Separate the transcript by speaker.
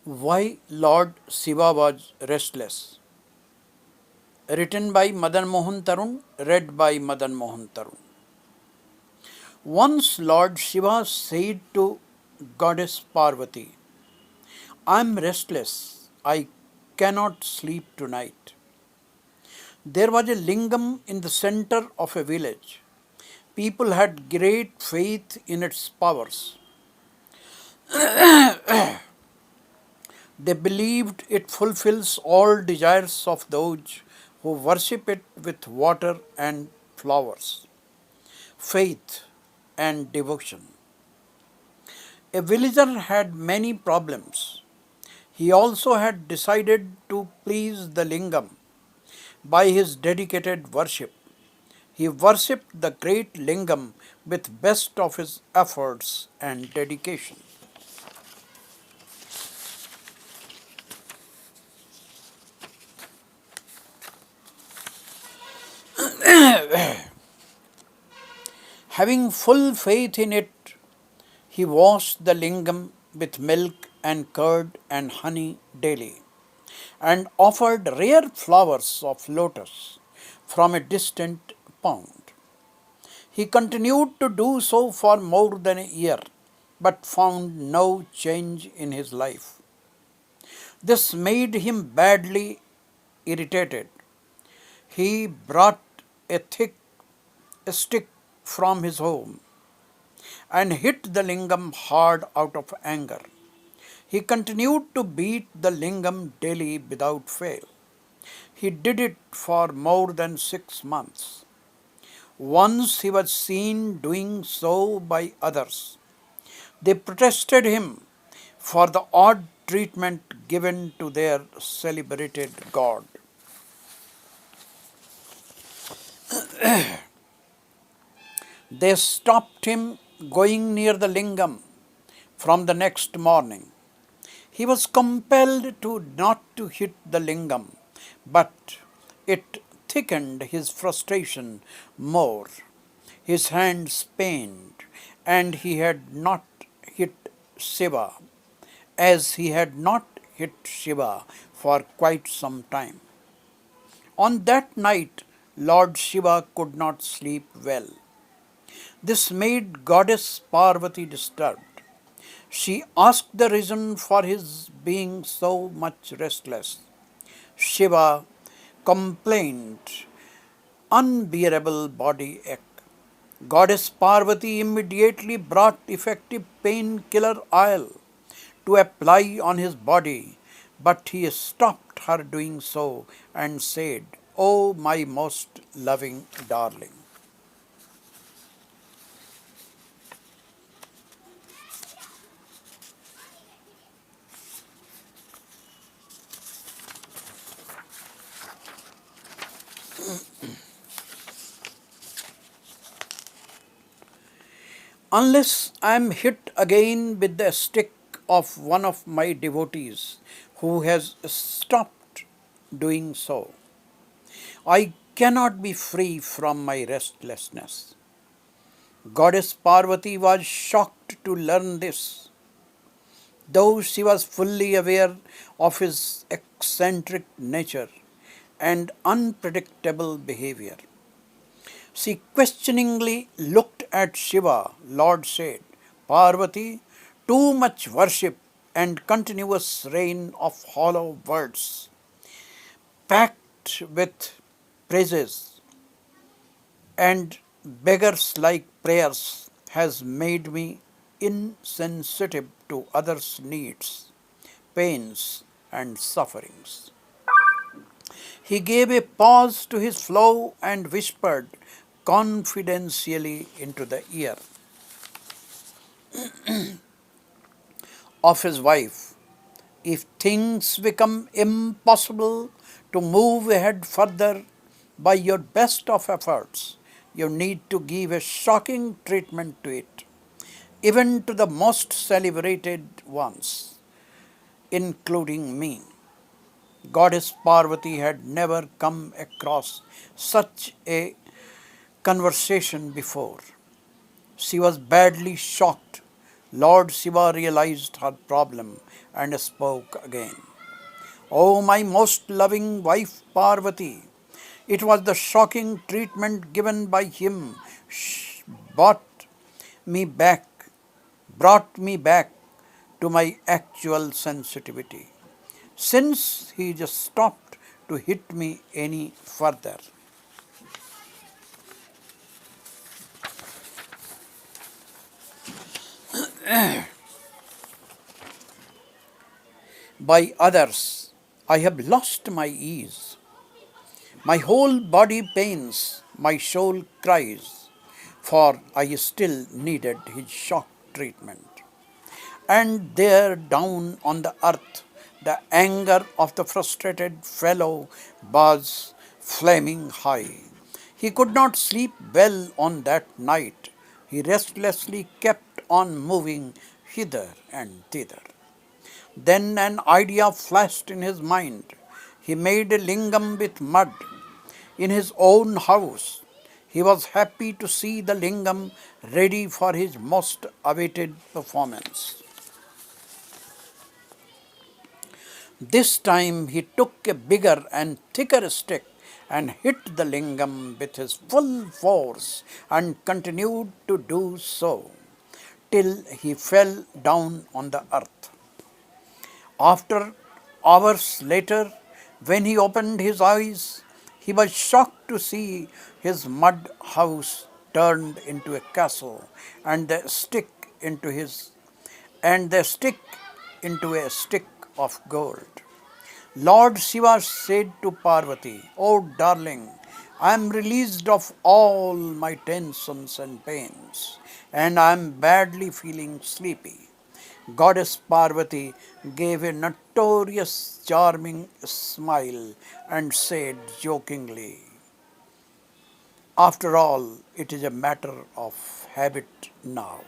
Speaker 1: Why Lord Shiva was restless. Written by MadanMohan Tarun, read by MadanMohan Tarun. Once Lord Shiva said to Goddess Parvati, I am restless. I cannot sleep tonight. There was a lingam in the center of a village. People had great faith in its powers. They believed it fulfills all desires of those who worship it with water and flowers, faith and devotion. A villager had many problems. He also had decided to please the lingam by his dedicated worship. He worshipped the great lingam with best of his efforts and dedication. Having full faith in it, he washed the lingam with milk and curd and honey daily, and offered rare flowers of lotus from a distant pond. He continued to do so for more than a year, but found no change in his life. This made him badly irritated. He brought a thick stick from his home and hit the lingam hard out of anger. He continued to beat the lingam daily without fail. He did it for more than 6 months. Once he was seen doing so by others. They protested him for the odd treatment given to their celebrated god. They stopped him going near the lingam from the next morning. He was compelled to not to hit the lingam, but it thickened his frustration more. His hands pained, and he had not hit Shiva, as he had not hit Shiva for quite some time. On that night, Lord Shiva could not sleep well. This made Goddess Parvati disturbed. She asked the reason for his being so much restless. Shiva complained unbearable body ache. Goddess Parvati immediately brought effective painkiller oil to apply on his body, but he stopped her doing so and said, "Oh, my most loving darling." Unless I am hit again with the stick of one of my devotees who has stopped doing so, I cannot be free from my restlessness. Goddess Parvati was shocked to learn this, though she was fully aware of his eccentric nature and unpredictable behavior. She questioningly looked at Shiva. Lord said, Parvati, too much worship and continuous rain of hollow words, packed with praises and beggars like prayers, has made me insensitive to others' needs, pains, and sufferings. He gave a pause to his flow and whispered confidentially into the ear of his wife, if things become impossible to move ahead further by your best of efforts, you need to give a shocking treatment to it, even to the most celebrated ones, including me. Goddess Parvati had never come across such a conversation before. She was badly shocked. Lord Shiva realized her problem and spoke again. O my most loving wife Parvati, it was the shocking treatment given by him brought me back, brought me back to my actual sensitivity. Since he just stopped to hit me any further. By others, I have lost my ease. My whole body pains, my soul cries, for I still needed his shock treatment. And there down on the earth, the anger of the frustrated fellow was flaming high. He could not sleep well on that night. He restlessly kept on moving hither and thither. Then an idea flashed in his mind. He made a lingam with mud in his own house. He was happy to see the lingam ready for his most awaited performance. This time he took a bigger and thicker stick and hit the lingam with his full force and continued to do so till he fell down on the earth. After hours later, when he opened his eyes, he was shocked to see his mud house turned into a castle and the stick into his and the stick into a stick of gold. Lord Shiva said to Parvati, "Oh darling, I am released of all my tensions and pains, and I am badly feeling sleepy." Goddess Parvati gave a notorious charming smile and said jokingly, "After all, it is a matter of habit now."